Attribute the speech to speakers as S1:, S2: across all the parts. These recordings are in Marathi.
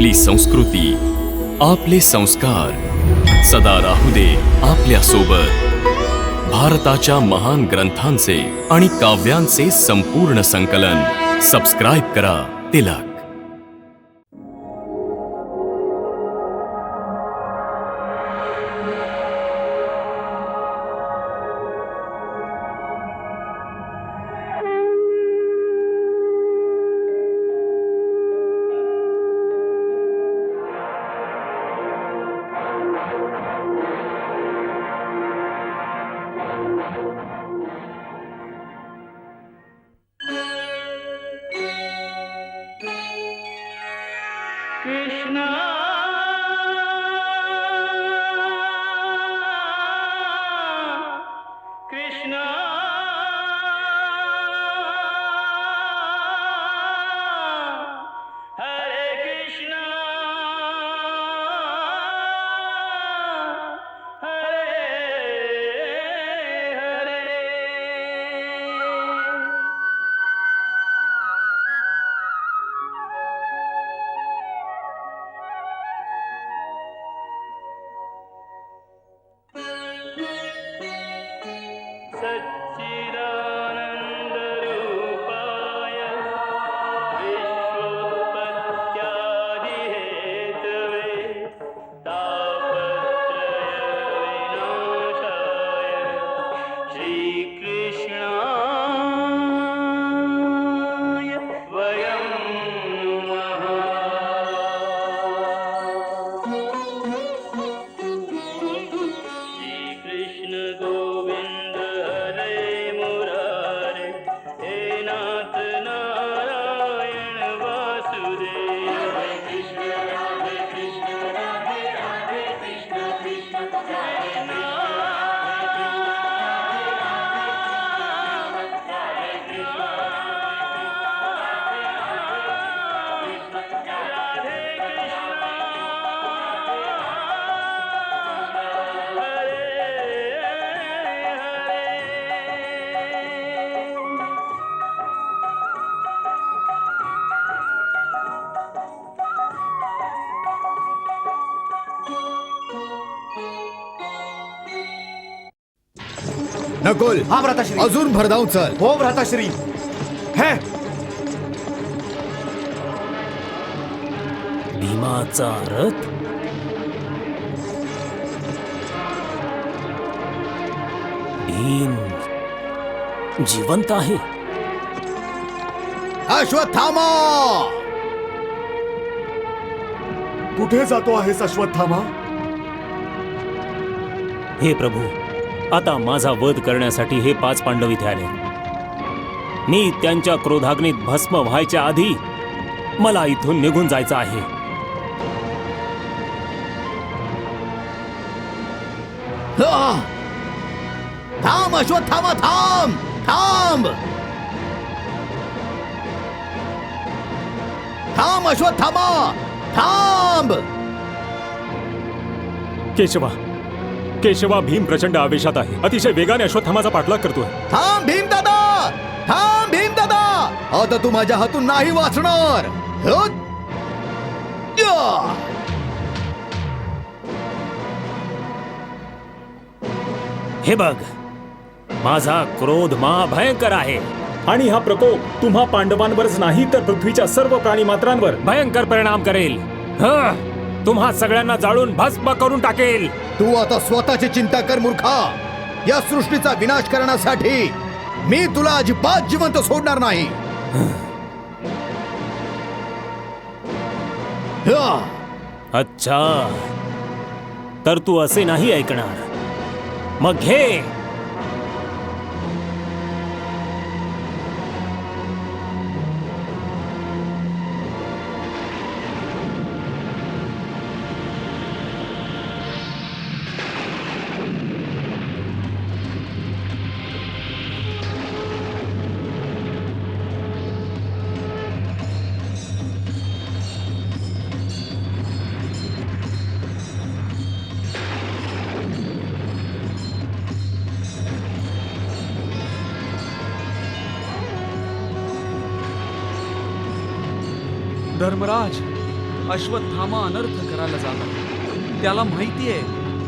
S1: आपली संस्कृती, आपले संस्कार सदा राहू दे आपल्या सोबत. भारताच्या महान ग्रंथांचे आणि काव्यांचे संपूर्ण संकलन. सबस्क्राईब करा तिलक.
S2: कृष्णा कृष्णा हरे कृष्णा हरे हरे. सच्चिदानन्दरूपाय विश्वोत्पत्त्यादिहेतवे तापत्रयविनाशाय श्रीकृष्णाय वयं नमः. श्रीकृष्ण गोविंद हरे मुरारे, हे नाथ नारायण वासुदेव. हरे कृष्ण राधे कृष्ण राधे राधे कृष्ण कृष्ण हरे
S3: नकुल,
S4: हा भ्राताश्री.
S3: अजून भरधाव चल.
S4: हो भ्राताश्री. हे
S5: भीमाचा रथ भीम जिवंत आहे.
S3: अश्वत्थामा,
S4: कुठे जातो आहेस अश्वत्थामा?
S5: हे प्रभू, आता माझा वध करण्यासाठी हे 5 पांडव इथे आले. मी त्यांच्या क्रोधाग्नीत भस्म व्हायच्या आधी मला इथून निघून जायचं आहे.
S3: हा! थांब अश्वत्थामा, थांब थांब थांब अश्वत्थामा, थांब.
S6: केशवा, केशवा, भीम प्रचंड आवेशात आहे. अतिशय वेगाने अश्वत्थामाचा पाठलाग करतोय.
S3: थांब भीम दादा, थांब भीम दादा. आता तू माझ्या हातून नाही वाचणार. हट! या!
S5: हे बघ, माझा क्रोध महाभयंकर आहे.
S6: आणि हा प्रकोप तुम्हा पांडवांवरच नाही तर पृथ्वीच्या सर्व प्राणी मात्रांवर
S5: भयंकर परिणाम करेल. तुम्हा सगळ्यांना जाळून भस्म करून टाकेल.
S3: तू आता स्वतःची चिंता कर मूर्खा. या सृष्टीचा विनाश करण्यासाठी मी तुला अजिबात जिवंत सोडणार नाही. हा!
S5: अच्छा, तर तू असे नाही ऐकणार. मग घे.
S4: धर्मराज,
S7: अश्वत्थामा अनर्थ करायला जात आहे. त्याला माहिती आहे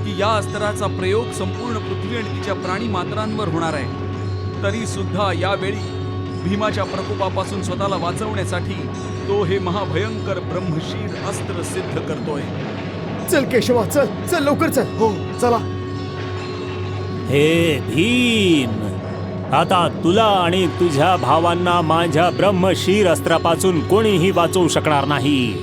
S7: की या अस्त्राचा प्रयोग संपूर्ण पृथ्वी आणि तिच्या प्राणी मात्रांवर होणार आहे. तरी सुद्धा यावेळी भीमाच्या प्रकोपापासून स्वतःला वाचवण्यासाठी तो हे महाभयंकर ब्रह्मशीर अस्त्र सिद्ध करतोय.
S3: चल केशवा, चल चल लवकर चल.
S4: हो चला.
S5: हे भीम, आता तुला आणि तुझ्या भावांना माझ्या ब्रह्मशीर अस्त्रापासून कोणीही वाचवू शकणार नाही.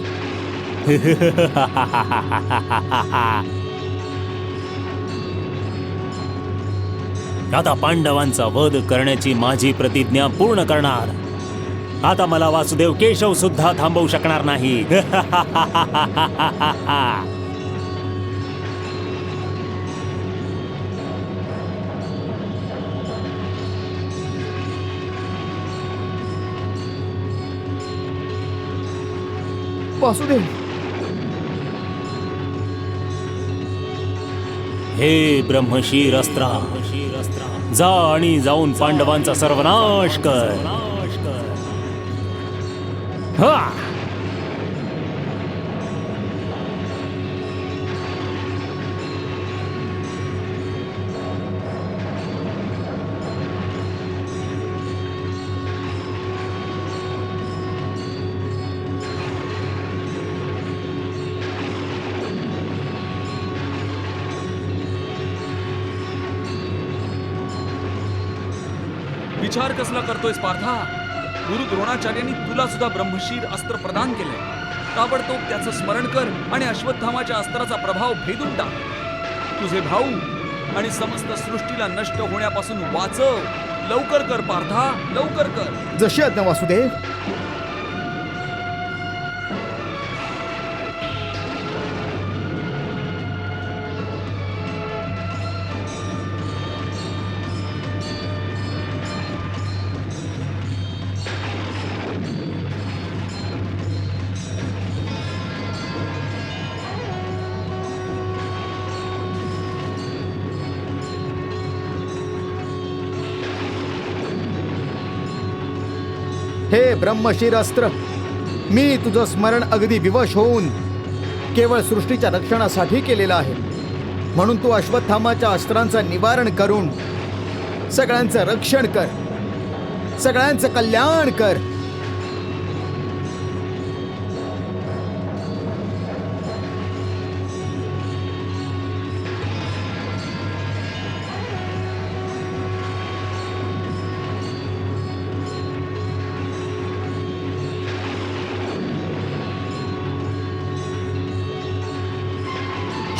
S5: आता पांडवांचा वध करण्याची माझी प्रतिज्ञा पूर्ण करणार. आता मला वासुदेव केशव सुद्धा थांबवू शकणार नाही.
S3: वासुदेव,
S5: हे ब्रह्मशीर अस्त्रा, जा आणि जाऊन पांडवांचा सर्वनाश कर. हा!
S7: विचार कसला करतोय स्पार्था? गुरु द्रोणाचार्यांनी तुला सुद्धा ब्रह्मशीर अस्त्र प्रदान केलंय. ताबडतोब त्याचं स्मरण कर आणि अश्वत्थामाच्या अस्त्राचा प्रभाव भेदून टाक. तुझे भाऊ आणि समस्त सृष्टीला नष्ट होण्यापासून वाचव. लवकर कर पार्था, लवकर कर.
S3: जशी आज्ञा वासुदेव. हे ब्रह्मशीर अस्त्र, मी तुझं स्मरण अगदी विवश होऊन केवळ सृष्टीच्या रक्षणासाठी केलेलं आहे. म्हणून तू अश्वत्थामाच्या अस्त्रांचं निवारण करून सगळ्यांचं रक्षण कर, सगळ्यांचं कल्याण कर.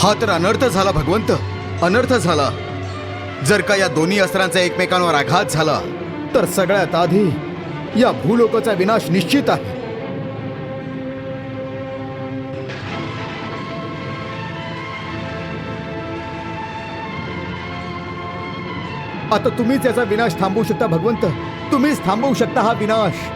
S3: हा तर अनर्थ झाला भगवंत, अनर्थ झाला. जर का या दोन्ही अस्त्रांचा एकमेकांवर आघात झाला तर सगळ्यात आधी या भूलोकाचा विनाश निश्चित आहे. आता तुम्हीच याचा विनाश थांबवू शकता भगवंत, तुम्हीच थांबवू शकता हा विनाश.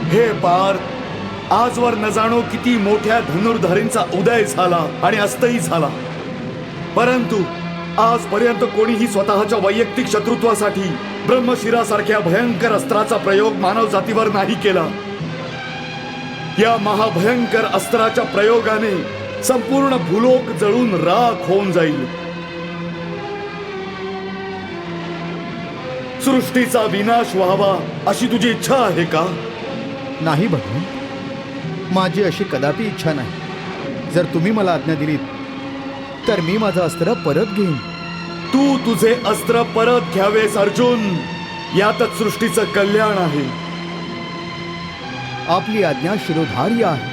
S4: हे पार्थ, आजवर न जाणो किती मोठ्या धनुर्धारींचा उदय झाला आणि अस्तही झाला, परंतु आजपर्यंत कोणीही स्वतःच्या वैयक्तिक शत्रुत्वासाठी ब्रह्मशिरासारख्या भयंकर अस्त्राचा प्रयोग मानव जातीवर नाही केला. या महाभयंकर अस्त्राच्या प्रयोगाने संपूर्ण भूलोक जळून राख होऊन जाईल. सृष्टीचा विनाश व्हावा अशी तुझी इच्छा आहे का?
S3: नाही भगवान, माझी अशी कदापि इच्छा नाही. जर तुम्ही मला आज्ञा दिलीत तर मी माझं अस्त्र परत घेईन.
S4: तू तुझे अस्त्र परत घ्यावेस अर्जुन, यातच सृष्टीचं कल्याण आहे.
S3: आपली आज्ञा शिरोधार्य आहे.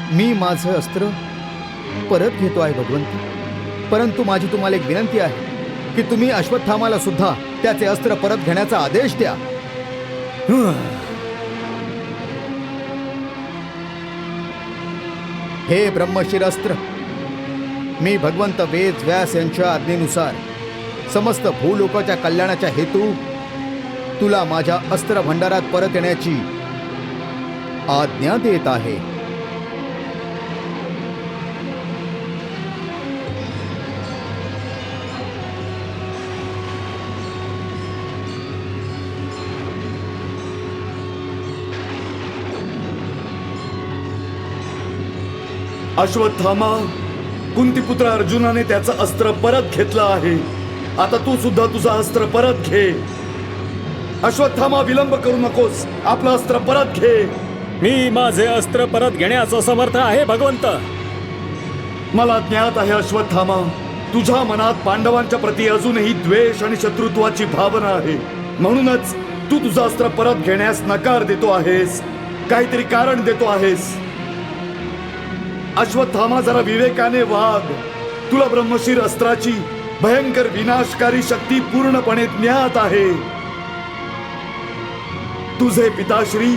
S3: मी माझं अस्त्र परत घेतो आहे भगवंत, परंतु माझी तुम्हाला एक विनंती आहे की तुम्ही अश्वत्थामाला सुद्धा त्याचे अस्त्र परत घेण्याचा आदेश द्या. हे ब्रह्मशिरस्त्र, मी भगवंत वेद व्यास यांच्या आज्ञेनुसार समस्त भूलोकाच्या कल्याणाच्या हेतू तुला माझ्या अस्त्र भंडारात परत येण्याची आज्ञा देत आहे.
S4: अश्वत्थामा, कुंतीपुत्र अर्जुनाने त्याचं अस्त्र परत घेतलं आहे. आता तू सुद्धा तुझं अस्त्र परत घे. अश्वत्थामा, विलंब करू नकोस, आपलं अस्त्र परत घे.
S5: मी माझे अस्त्र परत घेण्याचं समर्थ आहे भगवंत.
S4: मला ज्ञात आहे अश्वत्थामा, तुझ्या मनात पांडवांच्या प्रती अजूनही द्वेष आणि शत्रुत्वाची भावना आहे. म्हणूनच तू तुझं अस्त्र परत घेण्यास नकार देतो आहेस, काहीतरी कारण देतो आहेस. अश्वत्थामा, जरा विवेकाने वाग. तुला ब्रह्मशीर अस्त्राची भयंकर विनाशकारी शक्ती पूर्णपणे ज्ञात आहे. तुझे पिताश्री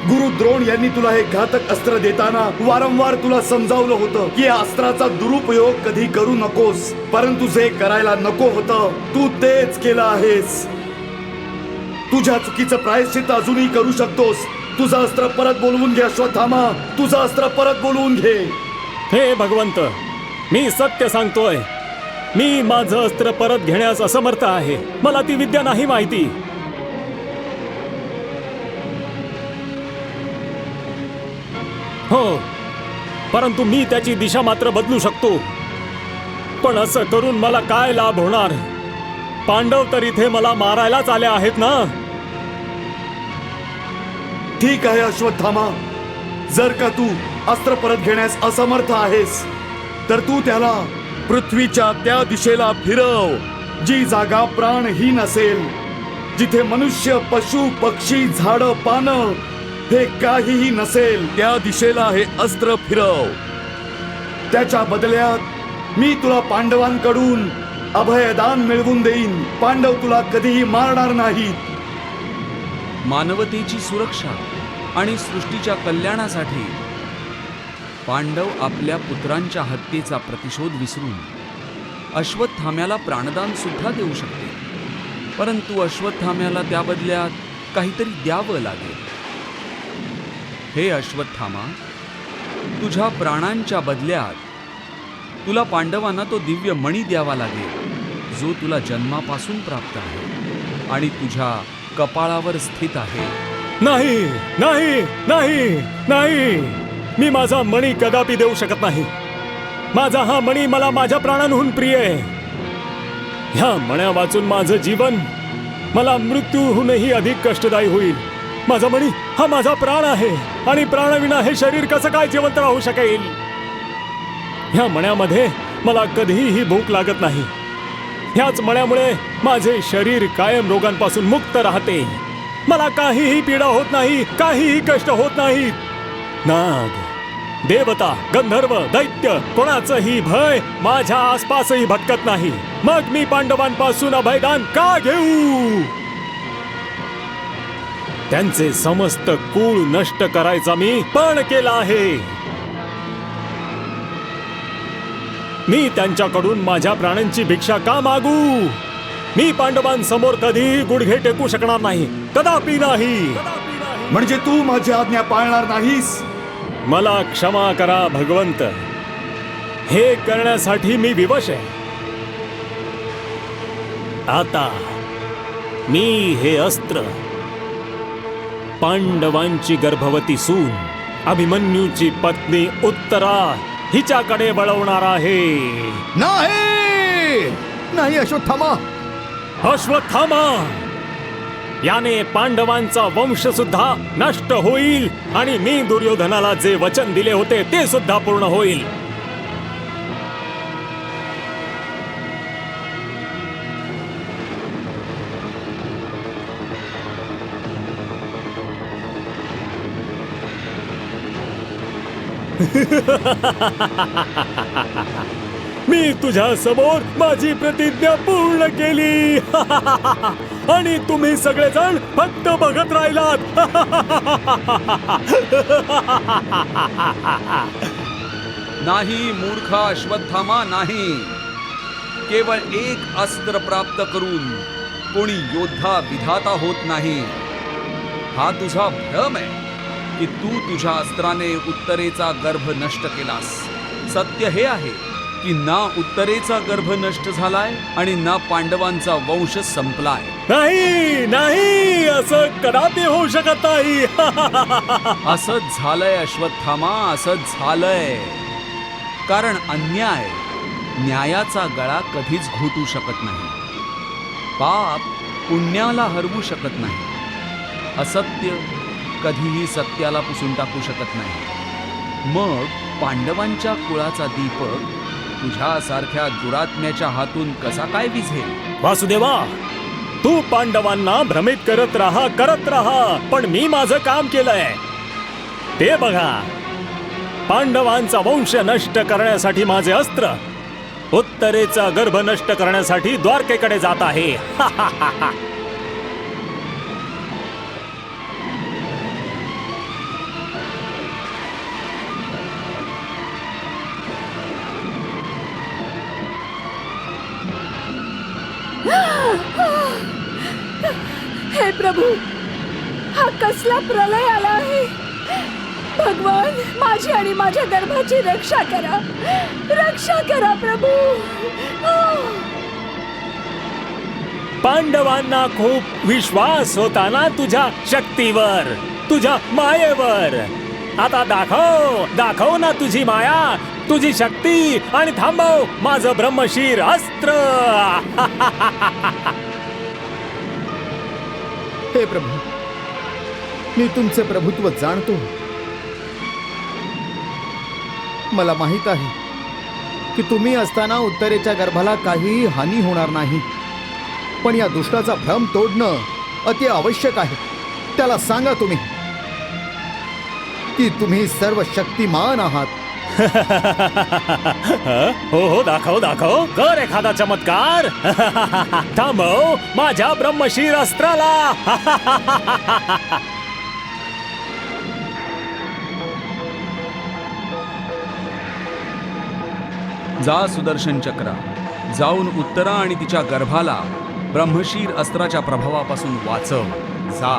S4: गुरु द्रोण यांनी तुला हे घातक अस्त्र देताना वारंवार तुला समजावलं होतं की या अस्त्राचा दुरुपयोग कधी करू नकोस, परंतु जे करायला नको होतं तू तेच केलं आहेस. तुझ्या चुकीचं प्रायश्चित्त अजूनही करू शकतोस. तुझं अस्त्र परत बोलवून घे अश्वत्थामा, तुझं अस्त्र परत बोलवून घे.
S5: हे भगवंत, मी सत्य सांगतोय. मी माझं अस्त्र परत घेण्यास असमर्थ आहे. मला ती विद्या नाही माहिती. हो, परंतु मी त्याची दिशा मात्र बदलू शकतो. पण असं करून मला काय लाभ होणार? पांडव तर इथे मला मारायलाच आले आहेत ना.
S4: ठीक आहे अश्वत्थामा, जर का तू अस्त्र परत घेण्यास असमर्थ आहेस तर तू त्याला पृथ्वीच्या त्या दिशेला फिरव जी जागा प्राणहीन असेल, जिथे मनुष्य, पशु, पक्षी, झाडं, पानं हे काहीही नसेल. त्या दिशेला हे अस्त्र फिरव. त्याच्या बदल्यात मी तुला पांडवांकडून अभयदान मिळवून देईन. पांडव तुला कधीही मारणार नाहीत.
S7: मानवतेची सुरक्षा आणि सृष्टीच्या कल्याणासाठी पांडव आपल्या पुत्रांच्या हत्येचा प्रतिशोध विसरून अश्वत्थाम्याला प्राणदान सुद्धा देऊ शकते, परंतु अश्वत्थाम्याला त्या बदल्यात काहीतरी द्यावं लागेल. हे अश्वत्थामा, तुझ्या प्राणांच्या बदल्यात तुला पांडवांना तो दिव्य मणी द्यावा लागेल जो तुला जन्मापासून प्राप्त आहे आणि तुझ्या कपाळावर स्थित आहे.
S5: नाही, नाही, नाही, नाही. मी माझा मणी कदापि देऊ शकत नाही. माझा हा मणी मला माझ्या प्राणांहून प्रिय आहे. ह्या मण्या वाचून माझं जीवन मला मृत्यूहूनही अधिक कष्टदायी होईल. माझा मणी हा माझा प्राण आहे आणि प्राणाविना हे शरीर कसं काय जिवंत राहू शकेल? ह्या मण्यामध्ये मला कधीही भूक लागत नाही. ह्याच मण्यामुळे माझे शरीर कायम रोगांपासून मुक्त राहते. मला काहीही पीडा होत नाही, काहीही कष्ट होत नाही. नाग, देवता, गंधर्व, दैत्य कोणाचंही भय माझ्या आसपासही भटकत नाही. मग मी पांडवांपासून अभयदान का घेऊ? त्यांचे समस्त कुळ नष्ट करायचा मी पण केला आहे. मी त्यांच्याकडून माझ्या प्राणांची भिक्षा का मागू? मी पांडवांसमोर कधी गुडघे टेकू शकणार नाही, कदापि नाही.
S4: म्हणजे तू माझी आज्ञा पाळणार नाहीस?
S5: मला क्षमा करा भगवंत, हे करण्यासाठी मी विवश आहे. आता मी हे अस्त्र पांडवांची गर्भवती सून अभिमन्यूची पत्नी उत्तरा हिच्याकडे वळवणार आहे.
S3: नाही नाही अश्वत्थामा,
S5: अश्वत्थामा, याने पांडवांचा वंश सुद्धा नष्ट होईल आणि मी दुर्योधनाला जे वचन दिले होते ते सुद्धा पूर्ण होईल. मी तुझ्या समोर माझी प्रतिज्ञा पूर्ण केली आणि तुम्ही सगळेजण फक्त बघत राहिलात.
S7: नाही मूर्ख अश्वत्थामा, नाही. केवळ एक अस्त्र प्राप्त करून कोणी योद्धा विधाता होत नाही. हा तुझा भ्रम आहे की तू तुझ्या अस्त्राने उत्तरेचा गर्भ नष्ट केलास. सत्य हे आहे की ना उत्तरेचा गर्भ नष्ट झालाय आणि ना पांडवांचा वंश संपलाय.
S5: नाही नाही, असं कदापि होऊ शकत नाही.
S7: असंच झालंय अश्वत्थामा, असंच झालंय. कारण अन्याय न्यायाचा गळा कधीच घोटू शकत नाही. पाप पुण्याला हरवू शकत नाही. असत्य कधीही सत्याला पुसून टाकू शकत नाही. मग पांडवांच्या कुळाचा दीपक तुझ्यासारख्या दुरात्म्याच्या हातून कसा काय विझेल?
S5: वासुदेवा, तू पांडवांना भ्रमित करत राहा, पण मी माझं काम केलंय ते बघा. पांडवांचा वंश नष्ट करण्यासाठी माझे अस्त्र उत्तरेचा गर्भ नष्ट करण्यासाठी द्वारकेकडे जात आहे.
S8: हे प्रभू, हा कसला प्रलय आला आहे. भगवान, माझी आणि माझ्या गर्भाची रक्षा करा, रक्षा करा प्रभू.
S5: पांडवांना खूप विश्वास होता ना तुझ्या शक्तीवर, तुझ्या मायेवर. आता दाखव ना तुझी माया, तुझी शक्ती, आणि थांबव माझं ब्रह्मशीर अस्त्र.
S3: हे प्रभू, मी तुमचे प्रभुत्व जाणतो. मला माहित आहे की तुम्ही असताना उत्तरेच्या गर्भाला काहीही हानी होणार नाही. पण या दुष्टाचा भ्रम तोडणं अति आवश्यक आहे. त्याला सांगा तुम्ही की तुम्ही सर्व शक्तिमान आहात.
S5: हो, दाखव, कर एखादा चमत्कार. थांबव माझ्या ब्रह्मशीर अस्त्राला.
S7: जा सुदर्शन चक्रा, जाऊन उत्तरा आणि तिच्या गर्भाला ब्रह्मशीर अस्त्राच्या प्रभावापासून वाचव. जा.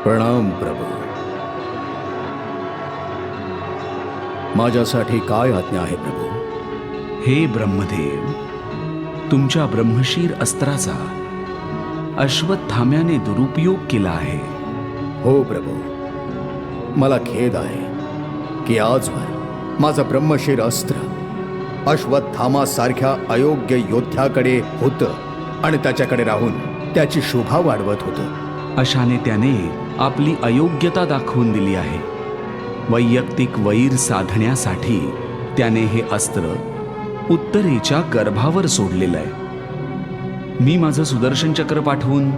S3: प्रणाम प्रभू. माझ्यासाठी काय आज्ञा आहे प्रभू?
S7: हे ब्रह्मदेव, तुमच्या ब्रह्मशीर अस्त्राचा अश्वत्थाम्याने दुरुपयोग केला आहे.
S3: हो प्रभू, मला खेद आहे की आजवर माझं ब्रह्मशीर अस्त्र अश्वत्थामासारख्या अयोग्य योद्ध्याकडे होतं आणि त्याच्याकडे राहून त्याची शोभा वाढवत होतं.
S7: अशाने त्याने आपली अयोग्यता दाखवून दिली आहे. वैयक्तिक वैर साधण्यासाठी त्याने हे अस्त्र उत्तरेच्या गर्भावर सोडलेलं आहे. मी माझं सुदर्शन चक्र पाठवून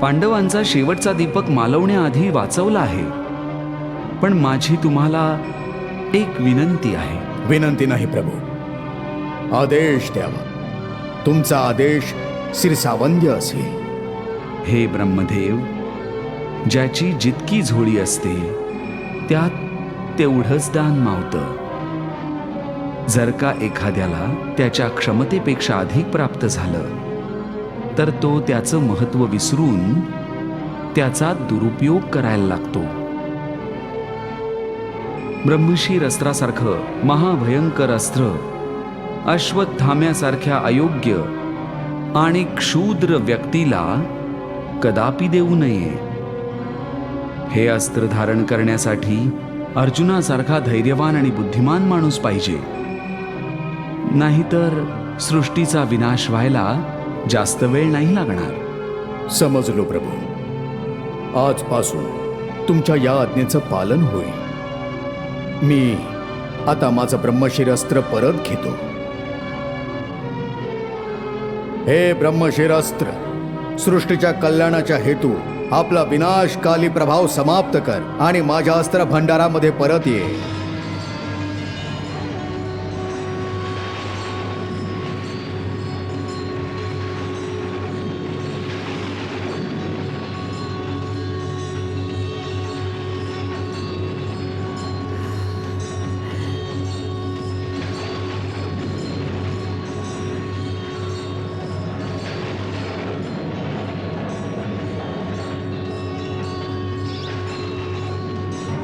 S7: पांडवांचा शेवटचा दीपक मालवण्याआधी वाचवला आहे. पण माझी तुम्हाला एक विनंती आहे.
S3: विनंती नाही प्रभू, आदेश द्यावा. तुमचा आदेश शिरसावंद्य असेल.
S7: हे ब्रह्मदेव, ज्याची जितकी झोळी असते त्यात तेवढंच दान मावतं. जर का एखाद्याला त्याच्या क्षमतेपेक्षा अधिक प्राप्त झालं तर तो त्याचं महत्त्व विसरून त्याचा दुरुपयोग करायला लागतो. ब्रह्मशीर अस्त्रासारखं महाभयंकर अस्त्र अश्वत्थाम्यासारख्या अयोग्य आणि क्षुद्र व्यक्तीला कदापि देऊ नये. हे अस्त्र धारण करण्यासाठी अर्जुनासारखा धैर्यवान आणि बुद्धिमान माणूस पाहिजे, नाहीतर सृष्टीचा विनाश व्हायला जास्त वेळ नाही लागणार.
S3: समजलो प्रभू. आजपासून तुमच्या या आज्ञेचं पालन होईल. मी आता माझं ब्रह्मशीर अस्त्र परत घेतो. हे ब्रह्मशीर अस्त्र, सृष्टीच्या कल्याणाच्या हेतू आपला विनाशकाली प्रभाव समाप्त कर आणि माझ्या अस्त्र भंडारामध्ये परत ये.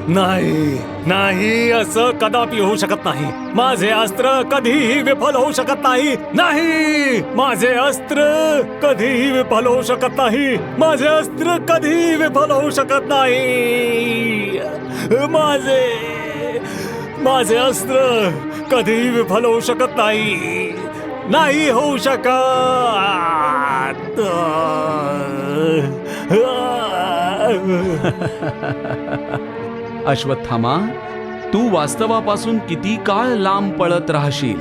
S5: नाही नाही, असं कदापि होऊ शकत नाही. माझे अस्त्र कधीही विफल होऊ शकत नाही. नाही, माझे अस्त्र कधीही विफल होऊ शकत नाही. माझे अस्त्र कधीही विफल होऊ शकत नाही. माझे अस्त्र कधीही विफल होऊ शकत नाही. नाही होऊ शकत.
S7: अश्वत्थामा, तू वास्तवापासून किती काळ लांब पळत राहशील?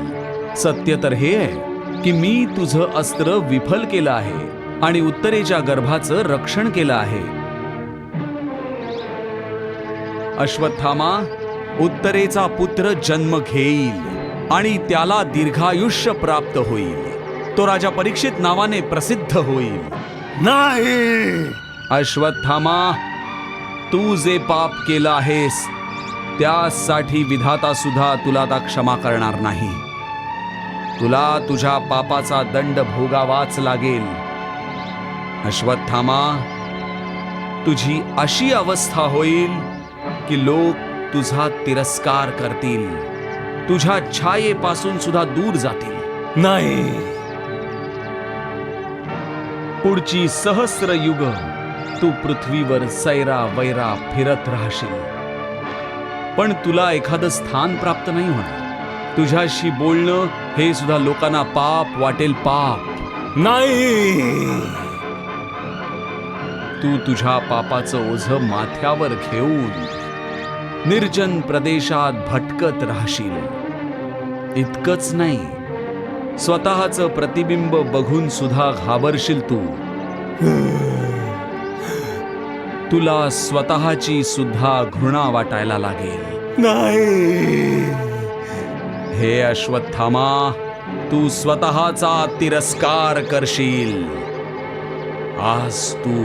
S7: सत्य तर हे आहे की मी तुझं अस्त्र विफल केलं आहे आणि उत्तरेच्या गर्भाचं रक्षण केलं आहे. अश्वत्थामा, उत्तरेचा पुत्र जन्म घेईल आणि त्याला दीर्घायुष्य प्राप्त होईल. तो राजा परीक्षित नावाने प्रसिद्ध होईल.
S5: नाही
S7: अश्वत्थामा, तू जे पाप केलं आहेस त्यासाठी विधाता सुद्धा तुला आता क्षमा करणार नाही. तुला तुझ्या पापाचा दंड भोगावाच लागेल. अश्वत्थामा, तुझी अशी अवस्था होईल की लोक तुझा तिरस्कार करतील, तुझ्या छायेपासून सुद्धा दूर जातील.
S5: नाही,
S7: पुढची सहस्र युग तू पृथ्वीवर सैरा वैरा फिरत राहशील, पण तुला एखादं स्थान प्राप्त नाही होणार. तुझ्याशी बोलणं हे सुद्धा लोकांना पाप वाटेल. पाप
S5: नाही,
S7: तू तुझ्या पापाचं ओझं माथ्यावर घेऊन निर्जन प्रदेशात भटकत राहशील. इतकंच नाही, स्वतःचं प्रतिबिंब बघून सुद्धा घाबरशील तू. तुला स्वतःची सुद्धा घृणा वाटायला लागेल.
S5: नाही.
S7: हे अश्वत्थामा, तू स्वतःचा तिरस्कार करशील. आज तू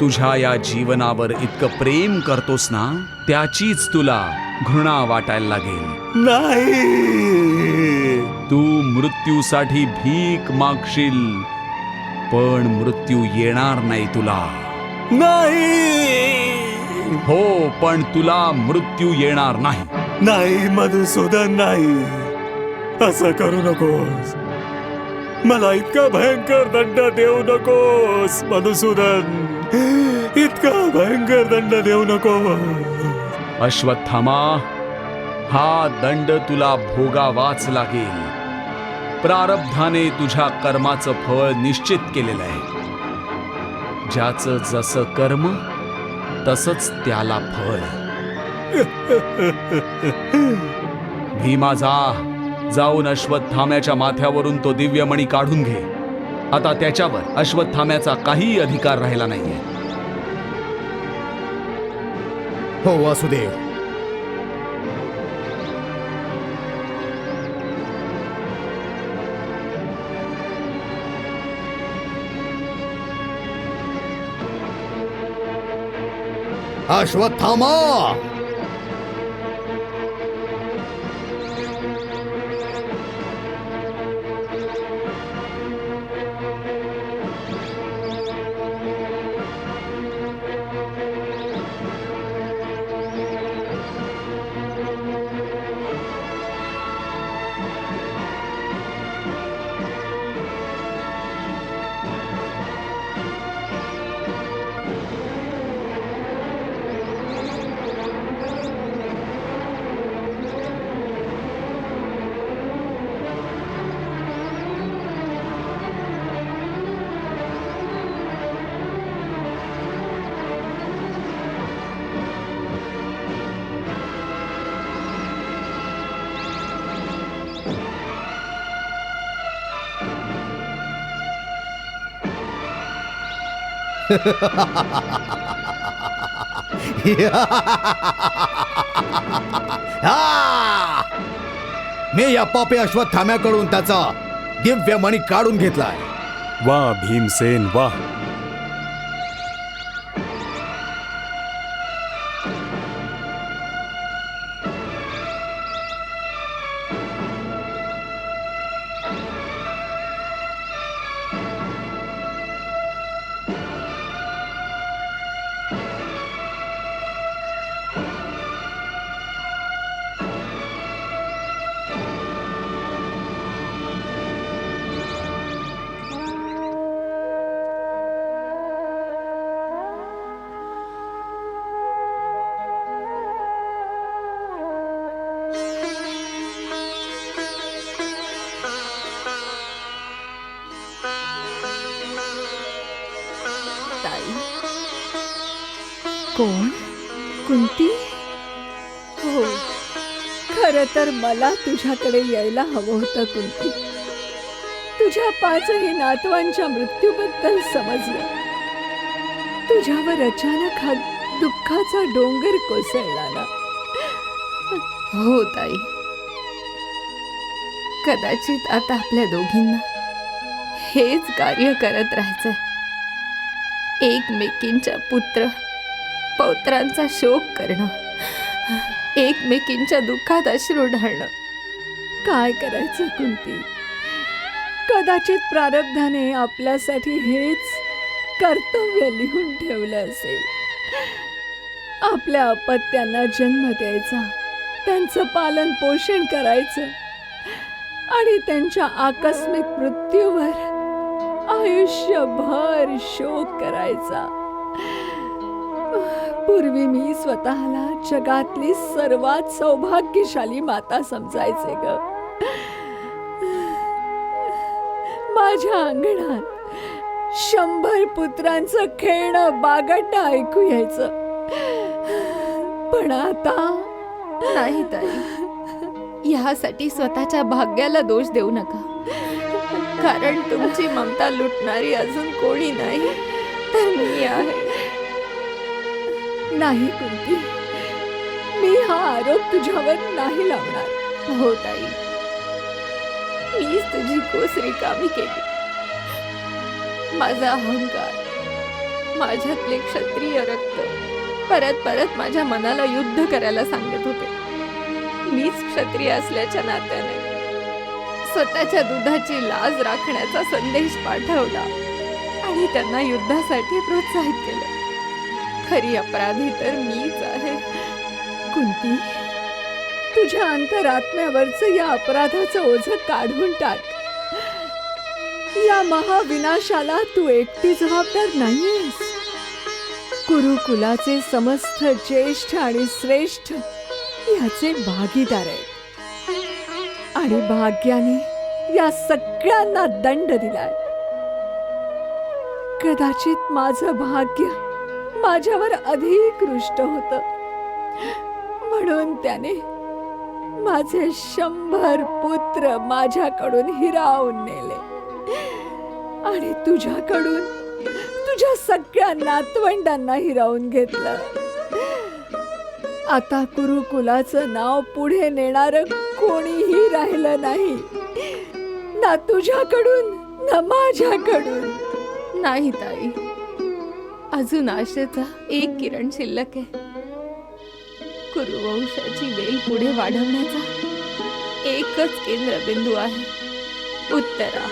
S7: तुझ्या या जीवनावर इतकं प्रेम करतोस ना, त्याचीच तुला घृणा वाटायला लागेल.
S5: नाही.
S7: तू मृत्यूसाठी भीक मागशील, पण मृत्यू येणार नाही तुला.
S5: नाही.
S7: हो, पण तुला मृत्यू येणार नाही.
S5: नाही मधुसूदन, नाही. असं करू नकोस. मला इतका भयंकर दंड देऊ नकोस मधुसूदन. इतका भयंकर दंड देऊ नको.
S7: अश्वत्थामा, हा दंड तुला भोगावाच लागेल. प्रारब्धाने तुझ्या कर्माचं फळ निश्चित केलेलं आहे. ज्याचं जसं कर्म तसंच त्याला फळ. भीमा, जाऊन अश्वत्थाम्याच्या माथ्यावरून तो दिव्यमणी काढून घे. आता त्याच्यावर अश्वत्थाम्याचा काही अधिकार राहिला नाहीये.
S3: हो वासुदेव. अश्वत्थामा, हा! मी या पापी अश्वत्थाम्याकडून त्याचा दिव्य मणी काढून घेतलाय.
S6: वा भीमसेन वा.
S8: कोण? कुंती? हो, खरं तर मला तुझ्याकडे यायला हवं होतं कुंती. तुझ्या 5ही नातवांच्या मृत्यूबद्दल समजलं. तुझ्यावर अचानक हा दुःखाचा डोंगर कोसळला ना.
S9: हो ताई, कदाचित आता आपल्या दोघींना हेच कार्य करत राहायचंय. एकमेकींच्या पुत्र पौत्रांचा शोक करणं, एकमेकींच्या दुःखात अश्रू ढाळणं.
S8: काय करायचं कुंती? कदाचित प्रारब्धाने आपल्यासाठी हेच कर्तव्य लिहून ठेवलं असेल. आपल्या अपत्यांना जन्म द्यायचा, त्यांचं पालन पोषण करायचं आणि त्यांच्या आकस्मिक मृत्यूवर आयुष्यभर शोक करायचा. पूर्वी मी स्वतःला जगातली सर्वात सौभाग्यशाली माता समजायचे ग. माझ्या अंगणात 100 पुत्रांचं खेळणं बागडणं ऐकू यायचं. पण आता
S9: नाही ताई, ह्यासाठी स्वतःच्या भाग्याला दोष देऊ नका. कारण तुमची ममता लुटणारी अजून कोणी नाही तर मी आहे.
S8: नाही कुंती, मी हा आरोप तुझ्यावर नाही लावणार.
S9: हो ताई, मीच तुझी कोस रिकामी केली. माझा अहंकार, माझ्यातले क्षत्रिय रक्त परत परत माझ्या मनाला युद्ध करायला सांगत होते. मीच क्षत्रिय असल्याच्या नात्याने स्वतःच्या दुधाची लाज राखण्याचा संदेश पाठवला आणि त्यांना युद्धासाठी प्रोत्साहित केलं. खरी अपराधी तर मीच आहे.
S8: कुंती, तुझ्या अंतरात्म्यावरचं या अपराधाचं ओझं काढून टाक. या महाविनाशाला तू एकटी जबाबदार नाहीयेस. कुरुकुलाचे समस्त ज्येष्ठ आणि श्रेष्ठ याचे भागीदार आहेत आणि भाग्याने या सगळ्यांना दंड दिलाय. कदाचित माझं भाग्य माझ्यावर अधिक रुष्ट होतं, म्हणून त्याने माझे 100 पुत्र माझ्याकडून हिरावून नेले आणि तुझ्याकडून तुझ्या सगळ्या नातवंडांना हिरावून घेतलं. आता कुरुकुलाचं नाव पुढे नेणारं कोणीही राहिलं नाही, ना तुझ्याकडून ना माझ्याकडून.
S9: नाही ताई, अजून आशेचा एक किरण शिल्लक आहे. कुरुवंशाची वेल पुढे वाढवण्याचा एकच केंद्रबिंदू आहे, उत्तरा.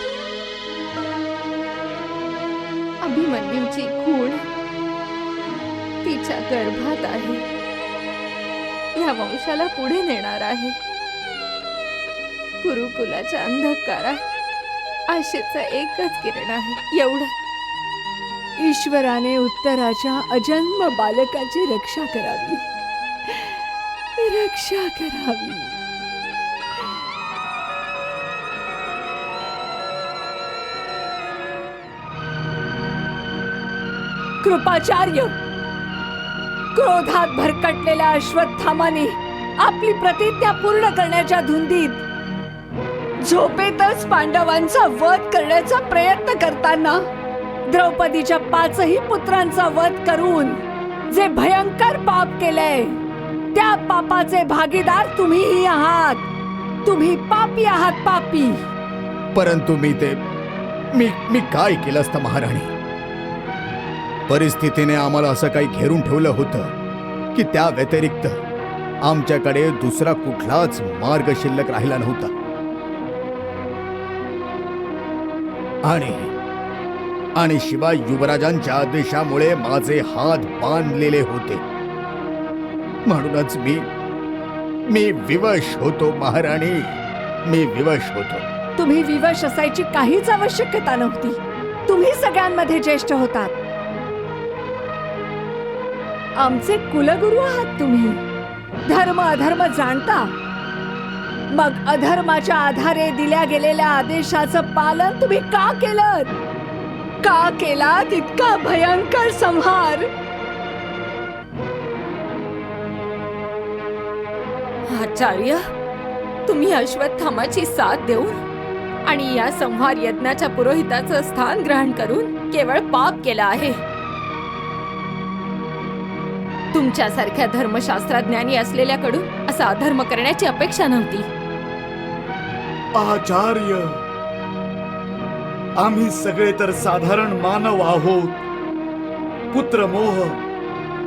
S9: अभिमन्यूची खूण तिच्या गर्भात आहे, या वंशाला पुढे नेणार आहे. कुरुकुलाच्या अंधकारात आशेचा एकच किरण आहे, एवढं.
S8: ईश्वराने उत्तराच्या अजन्म बालकाची रक्षा करावी, रक्षा करावी. कृपाचार्य, क्रोधात भरकटलेल्या अश्वत्थामाने आपली प्रतिज्ञा पूर्ण करण्याच्या धुंदीत झोपेतच पांडवांचा वध करण्याचा प्रयत्न करताना द्रौपदीच्या 5ही पुत्रांचा वध करून जे भयंकर पाप केलंय त्या पापाचे भागीदार तुम्हीही आहात. तुम्ही पापी आहात, पापी.
S3: परंतु मी काय केलं असतं महाराणी? परिस्थितीने आम्हाला असं काही घेरून ठेवलं होतं की त्या व्यतिरिक्त आमच्याकडे दुसरा कुठलाच मार्ग शिल्लक राहिला नव्हता. आणि शिवाय युवराजांच्या आदेशामुळे माझे हात बांधलेले होते. म्हणूनच मी विवश होतो महाराणी, मी विवश होतो.
S8: तुम्ही विवश असायची काहीच आवश्यकता नव्हती. तुम्ही सगळ्यांमध्ये ज्येष्ठ होतात. आमचे कुलगुरू आहात तुम्ही. धर्म अधर्म जाणता, मग अधर्माच्या आधारे दिल्या गेलेल्या आदेशाचं पालन तुम्ही का केलं? का केला इतका भयंकर संहार?
S9: आचार्य, तुम्ही अश्वत्थामाची साथ देऊन आणि या संहार यज्ञाच्या पुरोहिताचं स्थान ग्रहण करून केवळ पाप केलं आहे. तुमच्यासारख्या धर्मशास्त्रज्ञानी असलेल्याकडून असा अधर्म करण्याची अपेक्षा नव्हती.
S4: आचार्य, आम्ही सगळे तर साधारण मानव आहोत. पुत्रमोह,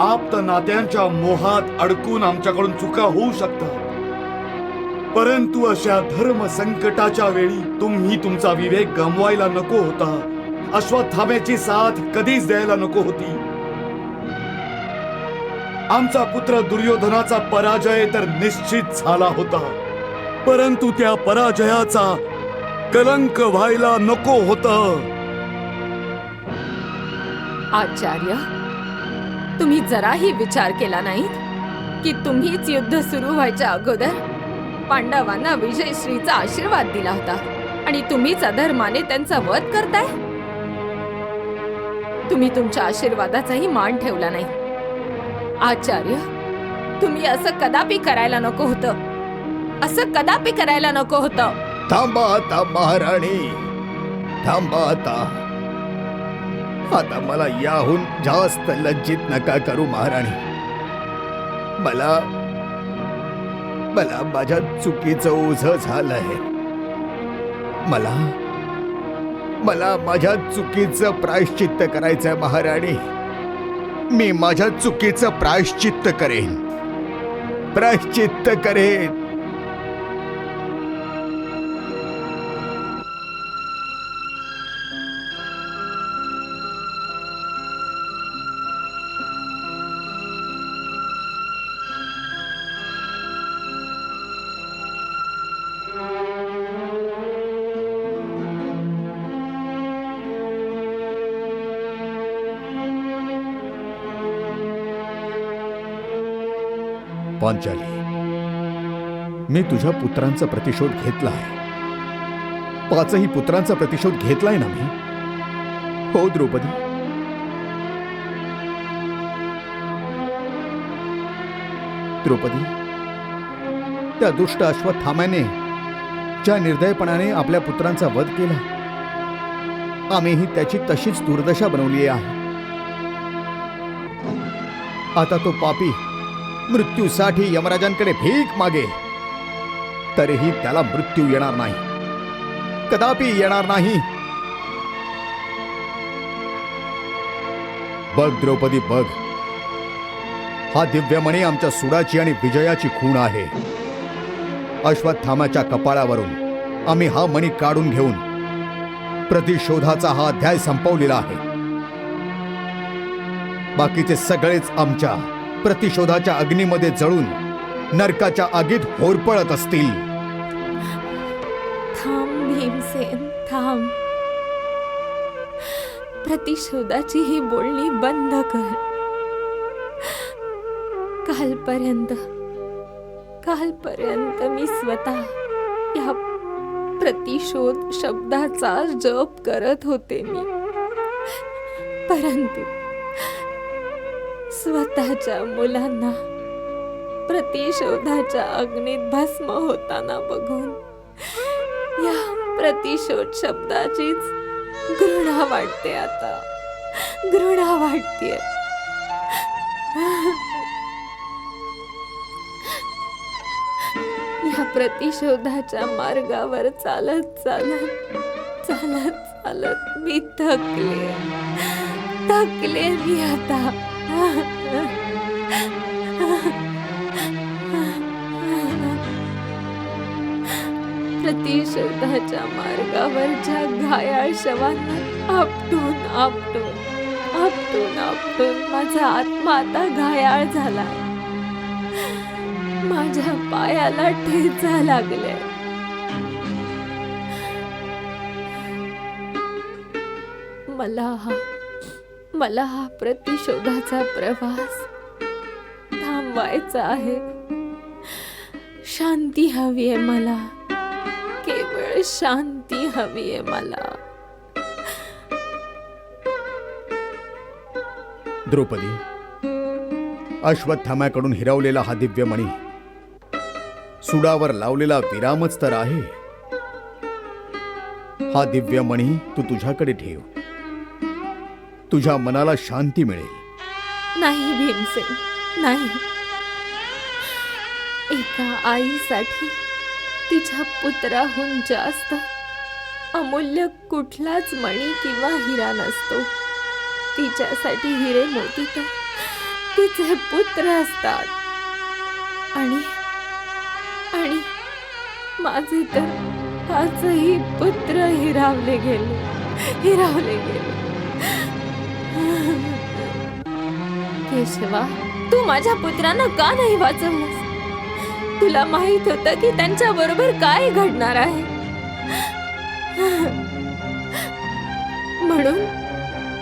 S4: आप्त नात्यांच्या मोहात अडकून आमच्याकडून चुका होऊ शकतात. परंतु अशा धर्म संकटाच्या वेळी तुम्ही तुमचा विवेक गमवायला नको होता. अश्वत्थाम्याची साथ कधीच द्यायला नको होती. आमचा पुत्र दुर्योधनाचा पराजय तर निश्चित झाला होता, परंतु त्या पराजयाचा कलंक व्हायला नको होतं.
S9: आचार्य, तुम्ही जराही विचार केला नाही की तुम्हीच युद्ध सुरू व्हायच्या अगोदर पांडवांना विजयश्रीचा आशीर्वाद दिला होता आणि तुम्हीच अधर्माने त्यांचा वध करताय. तुम्ही तुमच्या आशीर्वादाचाही मान ठेवला नाही. आचार्य, तुम्ही असं कदापि करायला नको होतं. असं कदापि करायला नको होतं.
S3: थांबा आता महाराणी, थांबा आता. आता मला याहून जास्त लज्जित नका करू महाराणी. मला माझ्या चुकीचं ओझं झालंय. मला माझ्या चुकीचं प्रायश्चित्त करायचंय महाराणी. मी माझ्या चुकीचं प्रायश्चित्त करेन. पांचाली, मी तुझ्या पुत्रांचा प्रतिशोध घेतलाय. 5ही पुत्रांचा प्रतिशोध घेतलाय ना मी? हो द्रौपदी. द्रौपदी, त्या दुष्ट अश्वत्थाम्याने ज्या निर्दयपणाने आपल्या पुत्रांचा वध केला, आम्हीही त्याची तशीच दुर्दशा बनवली आहे. आता तो पापी मृत्यूसाठी यमराजांकडे भीक मागे, तरीही त्याला मृत्यू येणार नाही, कदापि येणार नाही. बघ द्रौपदी, बघ, हा दिव्यमणी आमच्या सुडाची आणि विजयाची खूण आहे. अश्वत्थामाच्या कपाळावरून आम्ही हा मणी काढून घेऊन प्रतिशोधाचा हा अध्याय संपवलेला आहे. बाकीचे सगळेच आमच्या प्रतिशोधाच्या अग्नीमध्ये जळून नरकाच्या आगीत होरपळत असतील.
S9: थांब भीमसेन, थांब. प्रतिशोधाची ही बोलणी बंद कर. कालपर्यंत मी स्वतः या प्रतिशोध शब्दाचा जप करत होते मी, परंतु स्वतःच्या मुलांना प्रतिशोधाच्या अग्नीत भस्म होताना बघून या प्रतिशोध शब्दाचीच घृणा वाटते आता. घृणा वाटतेय. या प्रतिशोधाच्या मार्गावर चालत चालत चालत चालत मी थकले मी आता. प्रतिशोधाच्या मार्गावर ज्या घायाळ शवांना आपटून आपटून आपटून आपटून माझा आत्मा आता घायाळ झालाय. माझ्या पायाला ठेचा लागले. मला हा प्रतिशोधाचा प्रवास थांबवायचा आहे. शांती हवी आहे मला, केवळ शांती हवी आहे मला.
S3: द्रौपदी, अश्वत्थाम्याकडून हिरावलेला हा दिव्यमणी सुडावर लावलेला विरामच तर आहे. हा दिव्यमणी तू तुझ्याकडे ठेव. तुझ्या मनाला शांती मिळेल.
S9: नाही भीमसेन, नाही. एका आईसाठी तिच्या पुत्राहून जास्त अमूल्य कुठलाच मणी किंवा हिरा नसतो. तिच्यासाठी हिरे मोती तर तिचे पुत्र असतात. आणि आणि माझे तर आजही पुत्र हिरावले गेले. केशवा, तू माझ्या पुत्रांना का नाही वाचवलंस? तुला माहित होतं की त्यांच्या बरोबर काय घडणार आहे.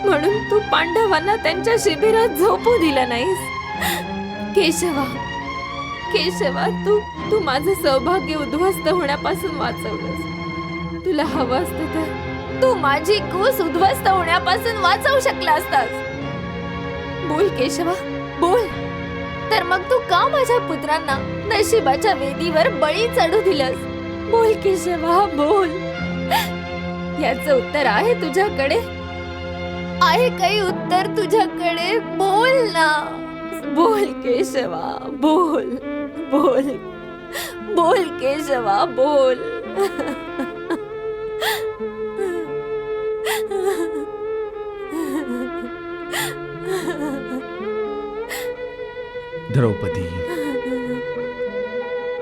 S9: म्हणून तू पांडवांना त्यांच्या शिबिरात झोपू दिलं नाहीस. केशवा, तू माझं सौभाग्य उद्ध्वस्त होण्यापासून वाचवलंस. तुला हवं असतं तर तू माझी कूस उद्ध्वस्त होण्यापासून वाचवू शकला असतास. बोल केशवा, बोल. तर मग तू का माझ्या पुत्रांना नशिबाच्या वेदीवर बळी चढू दिलंस? बोल केशवा, बोल. याचं उत्तर आहे तुझ्याकडे? आहे काही उत्तर तुझ्याकडे? बोल ना. बोल केशवा, बोल बोल बोल केशवा, बोल.
S7: द्रौपदी,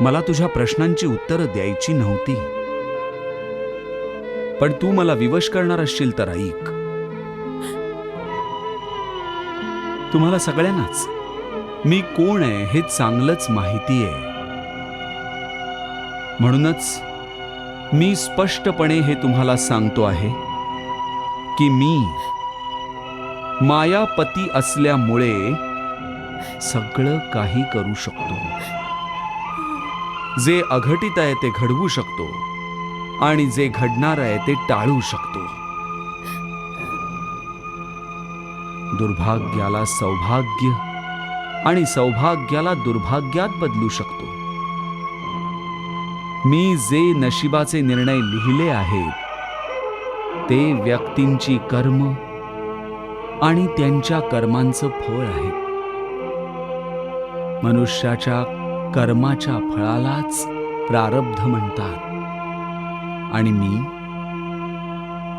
S7: मला तुझ्या प्रश्नांची उत्तरं द्यायची नव्हती, पण तू मला विवश करणार असशील तर ऐक. तुम्हाला सगळ्यांनाच मी कोण आहे हे चांगलंच माहिती आहे. म्हणूनच मी स्पष्टपणे हे तुम्हाला सांगतो आहे की मी मायापती असल्यामुळे सगळं काही करू शकतो. जे अघटित आहे ते घडवू शकतो आणि जे घडणार आहे ते टाळू शकतो. दुर्भाग्याला सौभाग्य आणि सौभाग्याला दुर्भाग्यात बदलू शकतो. मी जे नशिबाचे निर्णय लिहिले आहेत ते व्यक्तींची कर्म आणि त्यांच्या कर्मांचं फळ आहे. मनुष्याच्या कर्माच्या फळालाच प्रारब्ध म्हणतात आणि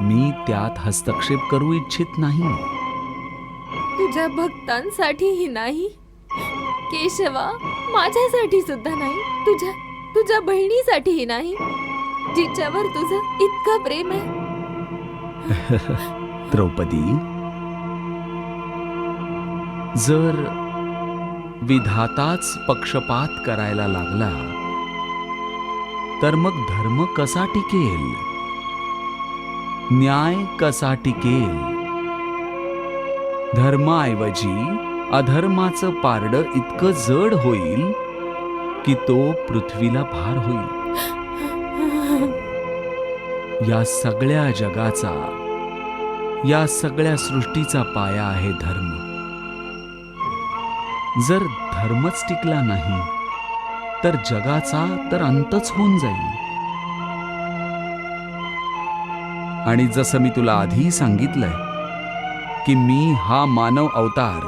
S7: मी त्यात हस्तक्षेप करू इच्छित नाही.
S9: तुझ्या भक्तांसाठीही नाही केशवा, माझ्यासाठी सुद्धा नाही, तुझ्या बहिणीसाठीही नाही, जिच्यावर तुझं इतकं प्रेम आहे.
S7: द्रौपदी, जर विधाताच पक्षपात करायला लागला तर मग धर्म कसा टिकेल? न्याय कसा टिकेल? धर्माऐवजी अधर्माचं पारडं इतकं जड होईल की तो पृथ्वीला भार होईल. या सगळ्या जगाचा, या सगळ्या सृष्टीचा पाया आहे धर्म. जर धर्मच टिकला नाही तर जगाचा तर अंतच होऊन जाईल. आणि जसं मी तुला आधी सांगितलंय की मी हा मानव अवतार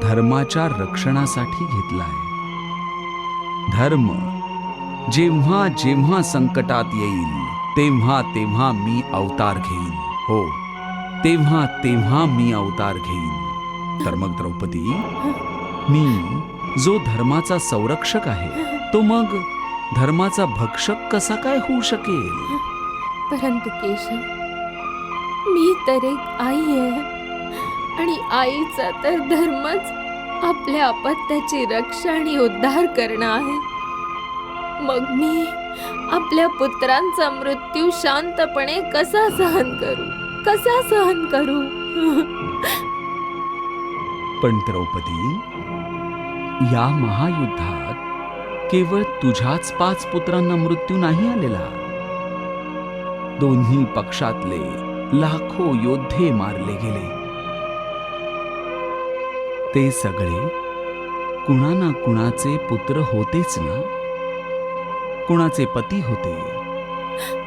S7: धर्माच्या रक्षणासाठी घेतलाय. धर्म जेव्हा जेव्हा संकटात येईल तेव्हा तेव्हा मी अवतार घेईन. हो, तेव्हा तेव्हा मी अवतार घेईन. तर मग द्रौपदी, मी जो धर्माचा संरक्षक आहे तो मग धर्माचा भक्षक कसा काय होऊ शकेल?
S9: परंतु केशव, मी तर एक आई आहे आणि आईचा तर धर्मच आपल्या अपत्याची रक्षा आणि उद्धार करणं आहे. मग मी आपल्या पुत्रांचा मृत्यू शांतपणे कसा सहन करू?
S7: पण द्रौपदी, या महायुद्धात केवळ तुझ्याच 5 पुत्रांना मृत्यू नाही आलेला. दोन्ही पक्षातले लाखो योद्धे मारले गेले. ते सगळे कुणा ना कुणाचे पुत्र होतेच ना. कुणाचे पती होते,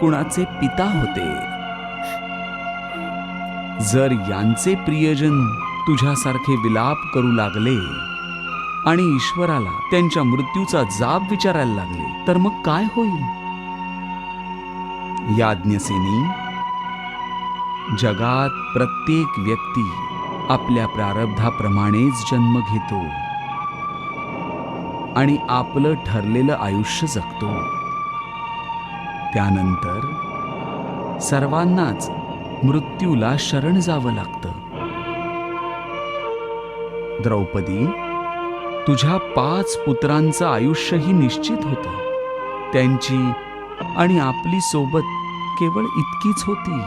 S7: कुणाचे पिता होते. जर यांचे प्रियजन तुझ्यासारखे विलाप करू लागले आणि ईश्वराला त्यांच्या मृत्यूचा जाब विचारायला लागले तर मग काय होईल? याज्ञसेनी, जगात प्रत्येक व्यक्ती आपल्या प्रारब्धाप्रमाणेच जन्म घेतो आणि आपलं ठरलेलं आयुष्य जगतो. त्यानंतर सर्वांनाच मृत्यूला शरण जावं लागतं. द्रौपदी, तुझ्या 5 पुत्रांचं आयुष्यही निश्चित होतं. त्यांची आणि आपली सोबत केवळ इतकीच होती.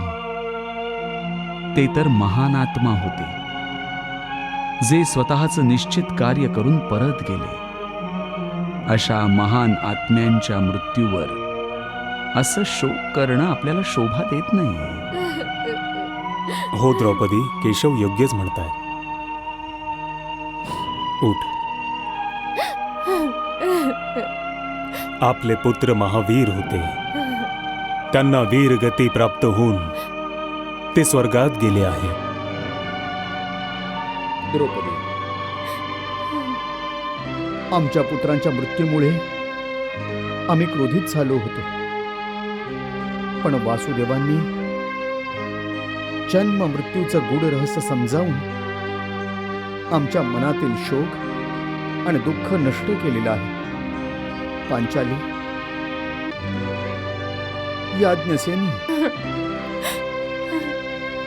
S7: ते तर महान आत्मा होते, जे स्वतःचं निश्चित कार्य करून परत गेले. अशा महान आत्म्यांच्या मृत्यूवर असं शोक करणं आपल्याला शोभा देत नाही.
S6: हो द्रौपदी, केशव योग्यच म्हणताय. उठ. आपले पुत्र महावीर होते. त्यांना वीर गती प्राप्त होऊन ते स्वर्गात गेले आहे.
S3: द्रौपदी, आमच्या पुत्रांच्या मृत्यूमुळे आम्ही क्रोधित झालो होतो. पण वासुदेवांनी जन्म मृत्यूचं गूढ रहस्य समजावून आमच्या मनातील शोक आणि दुःख नष्ट केलेलं आहे. पांचाली, याज्ञसेनी,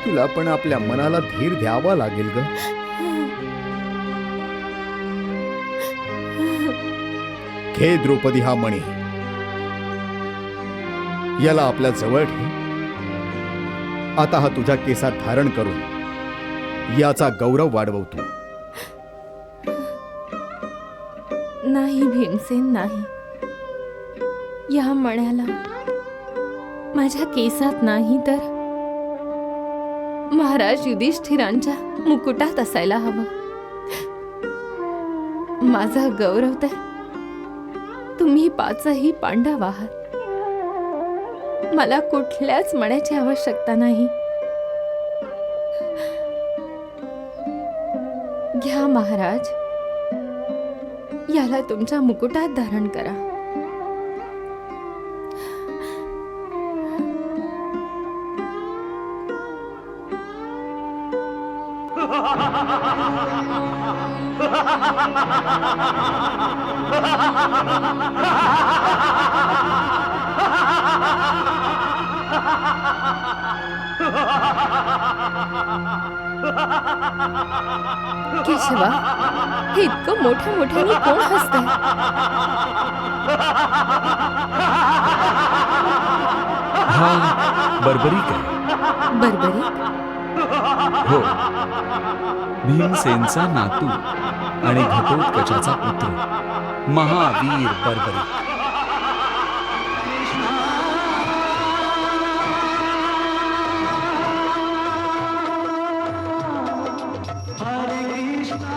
S3: तुला पण आपल्या मनाला धीर द्यावा लागेल ग. घे द्रौपदी हा मणी. याला आपल्या जवळ ठेव. आता हा तुझ्या केसात धारण करून याचा गौरव वाढवतो.
S9: नाही भीमसेन, नाही. या मण्याला माझ्या केसात नाही तर महाराज युधिष्ठिरांच्या मुकुटात असायला हवं. माझा गौरव तर तुम्ही 5ही पांडव आहात. मला कुठल्याच मण्याची आवश्यकता नाही. घ्या महाराज, याला तुमच्या मुकुटात धारण करा. केशवा, हे इतकं मोठ्या मोठ्याने कोण हसतंय?
S7: हा बर्बरीक आहे.
S9: बर्बरीक?
S7: हो, भीमसेनचा नातू आणि घटोत्कचाचा पुत्र महावीर बर्बरीक.
S2: Hare Krishna